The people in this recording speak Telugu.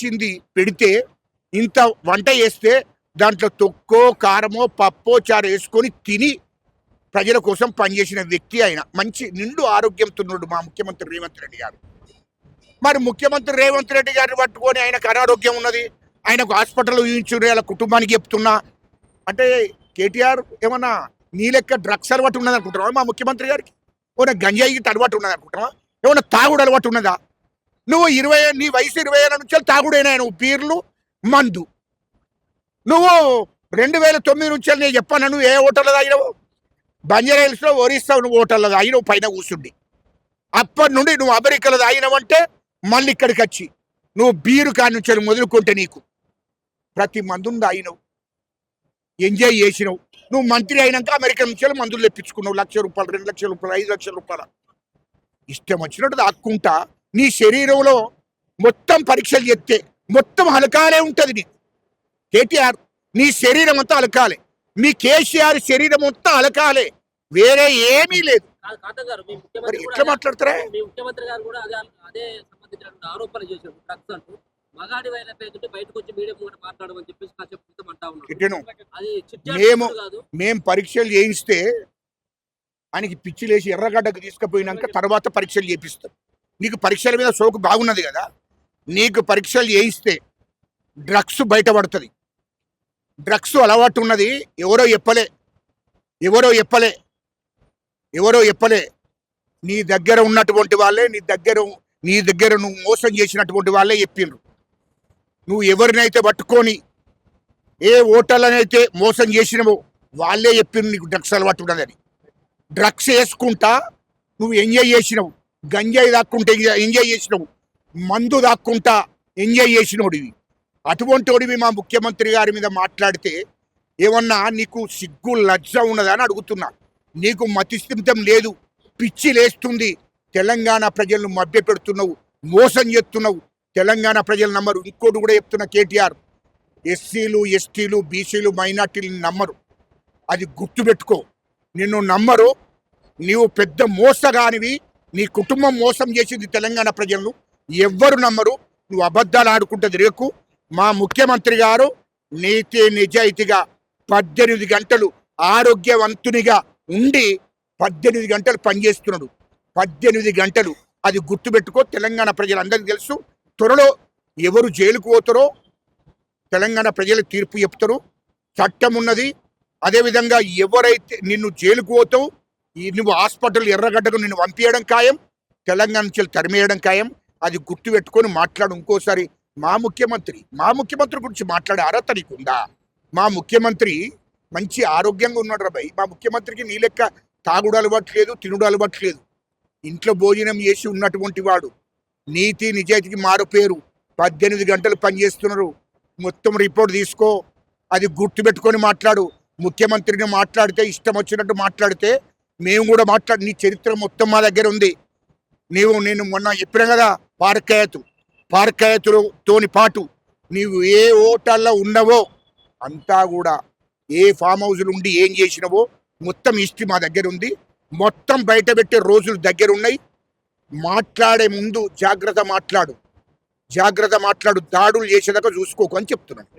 చింది పెడితే ఇంత వంట చేస్తే దాంట్లో తొక్కో కారమో పప్పో చారు వేసుకొని తిని ప్రజల కోసం పనిచేసిన వ్యక్తి ఆయన. మంచి నిండు ఆరోగ్యంతో ఉన్నాడు మా ముఖ్యమంత్రి రేవంత్ రెడ్డి గారు. మరి ముఖ్యమంత్రి రేవంత్ రెడ్డి గారిని పట్టుకొని ఆయనకు అనారోగ్యం ఉన్నది, ఆయనకు హాస్పిటల్ ఊహించుకుని వాళ్ళ కుటుంబానికి చెప్తున్నా అంటే కేటీఆర్ ఏమన్నా నీ లెక్క డ్రగ్స్ అలవాటు ఉన్నది అనుకుంటున్నావా? మా ముఖ్యమంత్రి గారికి ఏమన్నా గంజాయికి అలవాటు ఉన్నది అనుకుంటున్నావా? ఏమన్నా తాగుడు అలవాటు ఉన్నదా? నువ్వు నీ వయసు 20 ఏళ్ళ నుంచి తాగుడైనా నువ్వు పీర్లు మందు. నువ్వు 2009 నుంచి నేను చెప్పాను, నువ్వు ఏ హోటల్లో తాగినావు? బంజారా హిల్స్లో ఒరిస్సా నువ్వు హోటల్లో తాగినావు పైన కూర్చుండి. అప్పటి నుండి నువ్వు అమెరికాలో తాగినావంటే మళ్ళీ ఇక్కడికి వచ్చి నువ్వు బీరు కాని నుంచి మొదలుకుంటే నీకు ప్రతి మందుని తాగినావు, ఎంజాయ్ చేసినావు. నువ్వు మంత్రి అయినాక అమెరికా నుంచి మందులు తెప్పించుకున్నావు, ₹1,00,000, ₹2,00,000, ₹5,00,000. ఇష్టం వచ్చినట్టు దాక్కుంటా నీ శరీరంలో మొత్తం పరీక్షలు చేస్తే మొత్తం అలకాలే ఉంటుంది నీకు. కేటీఆర్ నీ శరీరం అంతా అలకాలే, మీ కేసీఆర్ శరీరం అంతా అలకాలే, వేరే ఏమీ లేదు. ఎట్లా మాట్లాడతారా? మేము పరీక్షలు చేయిస్తే ఆయనకి పిచ్చి లేచి ఎర్రగడ్డకు తీసుకుపోయినాక తర్వాత పరీక్షలు చేపిస్తాం. నీకు పరీక్షల మీద సోకు బాగున్నది కదా, నీకు పరీక్షలు చేయిస్తే డ్రగ్స్ బయటపడుతుంది. డ్రగ్స్ అలవాటు ఉన్నది ఎవరో చెప్పలే. నీ దగ్గర ఉన్నటువంటి వాళ్ళే, నీ దగ్గర నువ్వు మోసం చేసినటువంటి వాళ్ళే చెప్పిండ్రు. నువ్వు ఎవరినైతే పట్టుకొని ఏ ఓటర్లనైతే మోసం చేసినవో వాళ్ళే చెప్పిండ్రు నీకు డ్రగ్స్ అలవాటు ఉన్నదని. డ్రగ్స్ వేసుకుంటా నువ్వు ఎంజాయ్ చేసినావు, గంజాయి దాక్కుంటే ఎంజాయ్ చేసినావు, మందు దాక్కుంటా ఎంజాయ్ చేసినోడివి. అటువంటి వాడివి మా ముఖ్యమంత్రి గారి మీద మాట్లాడితే ఏమన్నా నీకు సిగ్గు లజ్జ ఉన్నదా అని అడుగుతున్నా. నీకు మతిస్థిమితం లేదు, పిచ్చి లేస్తుంది. తెలంగాణ ప్రజలను మభ్య పెడుతున్నావు, మోసం చేస్తున్నావు. తెలంగాణ ప్రజలు నమ్మరు. ఇంకోటి కూడా చెప్తున్నా కేటీఆర్, ఎస్సీలు, ఎస్టీలు, బీసీలు, మైనార్టీలు నమ్మరు. అది గుర్తుపెట్టుకో. నిన్ను నమ్మరు. నీవు పెద్ద మోసగానివి. నీ కుటుంబం మోసం చేసింది తెలంగాణ ప్రజలను. ఎవ్వరు నమ్మరు. నువ్వు అబద్ధాలు ఆడుకుంటే రేకు. మా ముఖ్యమంత్రి గారు నీతి నిజాయితీగా 18 గంటలు ఆరోగ్యవంతునిగా ఉండి 18 గంటలు పనిచేస్తున్నాడు. 18 గంటలు. అది గుర్తుపెట్టుకో. తెలంగాణ ప్రజలందరికీ తెలుసు. త్వరలో ఎవరు జైలుకు పోతారో తెలంగాణ ప్రజలు తీర్పు చెప్తారు. చట్టం ఉన్నది. అదేవిధంగా ఎవరైతే నిన్ను జైలుకు పోతావు, నువ్వు హాస్పిటల్ ఎర్రగడ్డకు నిన్ను పంపించడం ఖాయం, తెలంగాణ నుంచి తరిమేయడం ఖాయం. అది గుర్తుపెట్టుకొని మాట్లాడు. ఇంకోసారి మా ముఖ్యమంత్రి గురించి మాట్లాడే అర్హత నీకుందా? మా ముఖ్యమంత్రి మంచి ఆరోగ్యంగా ఉన్నాడు రా భయ్. మా ముఖ్యమంత్రికి నీ లెక్క తాగుడు అలవాట్లేదు, తినుడు అలవాట్లేదు. ఇంట్లో భోజనం చేసి ఉన్నటువంటి వాడు. నీతి నిజాయితీకి మారు పేరు. 18 గంటలు పనిచేస్తున్నారు. మొత్తం రిపోర్ట్ తీసుకో. అది గుర్తుపెట్టుకొని మాట్లాడు. ముఖ్యమంత్రిని మాట్లాడితే ఇష్టం వచ్చినట్టు మాట్లాడితే మేము కూడా నీ చరిత్ర మొత్తం మా దగ్గర ఉంది. నేను మొన్న చెప్పినా కదా, పార్కయతులతోని పాటు నీవు ఏ హోటల్లో ఉన్నవో అంతా కూడా, ఏ ఫామ్ హౌస్లు ఉండి ఏం చేసినవో మొత్తం హిస్టరీ మా దగ్గర ఉంది. మొత్తం బయట పెట్టే రోజులు దగ్గర ఉన్నాయి. మాట్లాడే ముందు జాగ్రత్త మాట్లాడు. దాడులు చేసేదాకా చూసుకోకు అని చెప్తున్నాను.